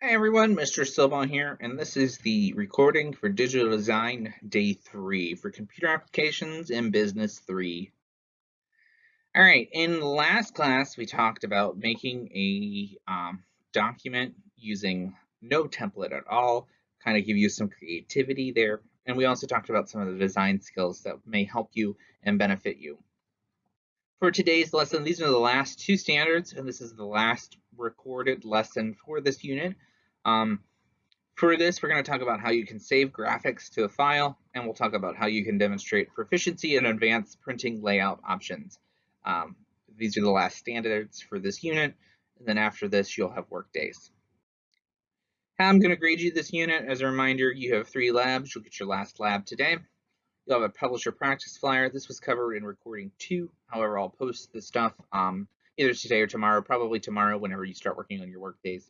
Hi everyone, Mr. Silva here, and this is the recording for Digital Design Day 3 for Computer Applications in Business 3. All right, in the last class we talked about making a document using no template at all, kind of give you some creativity there, and we also talked about some of the design skills that may help you and benefit you. For today's lesson, these are the last two standards, and this is the last recorded lesson for this unit. For this, we're going to talk about how you can save graphics to a file, and we'll talk about how you can demonstrate proficiency in advanced printing layout options. These are the last standards for this unit, and then after this, you'll have work days. How I'm going to grade you this unit, as a reminder, you have 3 labs. You'll get your last lab today. You'll have a publisher practice flyer. This was covered in recording 2. However, I'll post this stuff either today or tomorrow, probably tomorrow whenever you start working on your work days.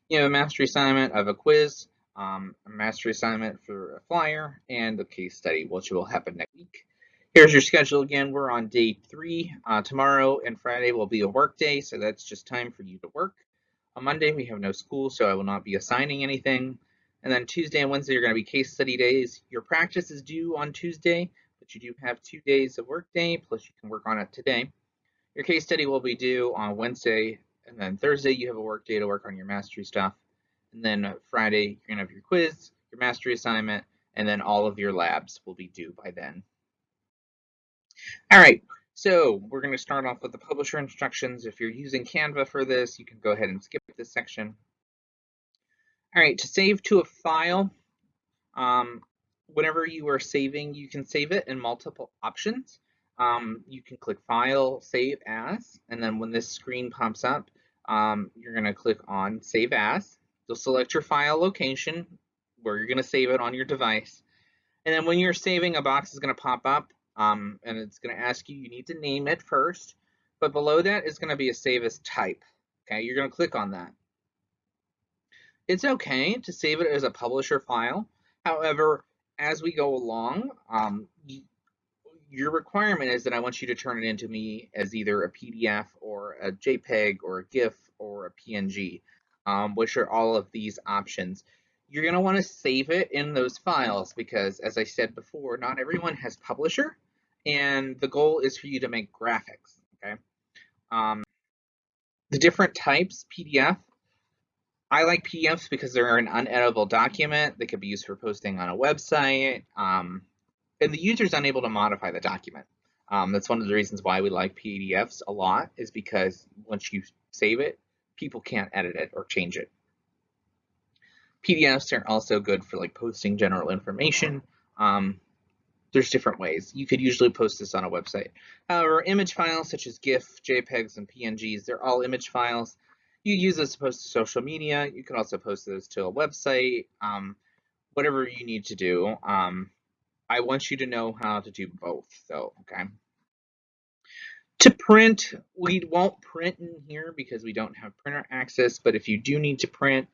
You have a mastery assignment of a quiz, a mastery assignment for a flyer, and a case study, which will happen next week. Here's your schedule again. We're on day 3. Tomorrow and Friday will be a work day, so that's just time for you to work. On Monday, we have no school, so I will not be assigning anything. And then Tuesday and Wednesday are going to be case study days. Your practice is due on Tuesday, but you do have 2 days of work day, plus you can work on it today. Your case study will be due on Wednesday, and then Thursday you have a work day to work on your mastery stuff. And then Friday you're going to have your quiz, your mastery assignment, and then all of your labs will be due by then. All right, so we're going to start off with the publisher instructions. If you're using Canva for this, you can go ahead and skip this section. All right, to save to a file, whenever you are saving, you can save it in multiple options. You can click File, Save As, and then when this screen pops up, you're going to click on Save As. You'll select your file location where you're going to save it on your device. And then when you're saving, a box is going to pop up, and it's going to ask you, you need to name it first, but below that is going to be a Save As type. Okay, you're going to click on that. It's okay to save it as a publisher file. However, as we go along, your requirement is that I want you to turn it into me as either a PDF or a JPEG or a GIF or a PNG, which are all of these options. You're going to want to save it in those files because, as I said before, not everyone has Publisher, and the goal is for you to make graphics. Okay. The different types, PDF. I like PDFs because they're an uneditable document. They could be used for posting on a website, and the user is unable to modify the document. That's one of the reasons why we like PDFs a lot, is because once you save it, people can't edit it or change it. PDFs are also good for like posting general information. There's different ways. You could usually post this on a website. However, image files such as GIF, JPEGs, and PNGs, they're all image files. You use those to post to social media. You can also post those to a website, whatever you need to do. I want you to know how to do both, though, okay? To print, we won't print in here because we don't have printer access, but if you do need to print,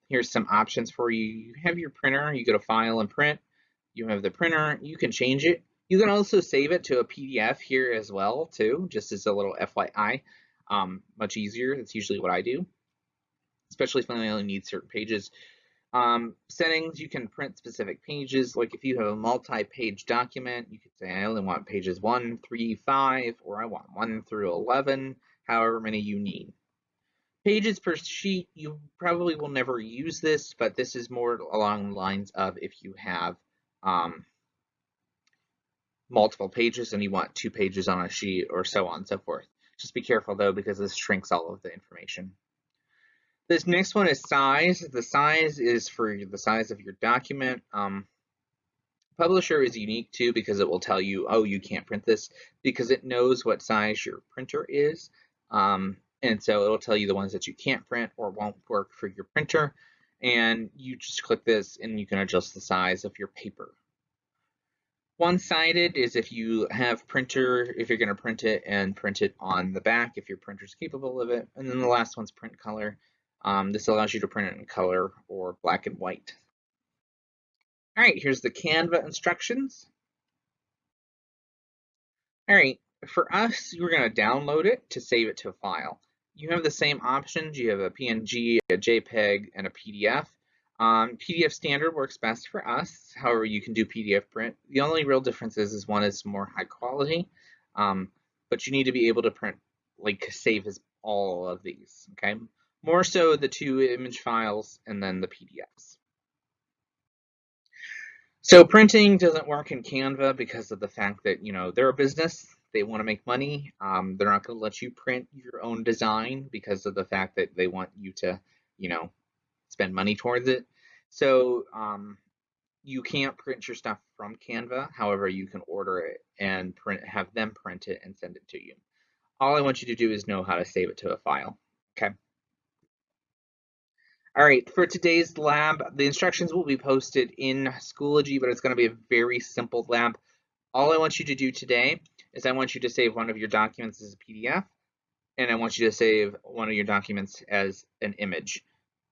here's some options for you. You have your printer, you go to File and Print. You have the printer, you can change it. You can also save it to a PDF here as well, too, just as a little FYI. Much easier, that's usually what I do, especially if I only need certain pages. Settings, you can print specific pages. Like if you have a multi-page document, you could say I only want pages 1, 3, 5, or I want 1 through 11, however many you need. Pages per sheet, you probably will never use this, but this is more along the lines of if you have multiple pages and you want 2 pages on a sheet or so on and so forth. Just be careful though, because this shrinks all of the information. This next one is size. The size is for the size of your document. Publisher is unique too because it will tell you, oh, you can't print this, because it knows what size your printer is. And so it'll tell you the ones that you can't print or won't work for your printer. And you just click this and you can adjust the size of your paper. One-sided is if you have printer, if you're going to print it and print it on the back, if your printer's capable of it. And then the last one's print color. This allows you to print it in color or black and white. All right, here's the Canva instructions. All right, for us, we're going to download it to save it to a file. you have the same options. You have a PNG, a JPEG, and a PDF. PDF standard works best for us. However, you can do PDF print. The only real difference is one is more high quality, but you need to be able to print, like save as all of these, okay? More so the 2 image files and then the PDFs. So printing doesn't work in Canva because of the fact that, they're a business. They want to make money. They're not going to let you print your own design because of the fact that they want you to, spend money towards it. So you can't print your stuff from Canva. However, you can order it and have them print it and send it to you. All I want you to do is know how to save it to a file. Okay. All right, for today's lab, the instructions will be posted in Schoology, but it's going to be a very simple lab. All I want you to do today is I want you to save one of your documents as a PDF, and I want you to save one of your documents as an image.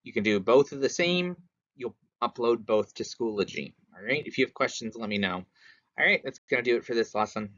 You can do both of the same. You'll upload both to Schoology. All right, if you have questions, let me know. All right, that's going to do it for this lesson.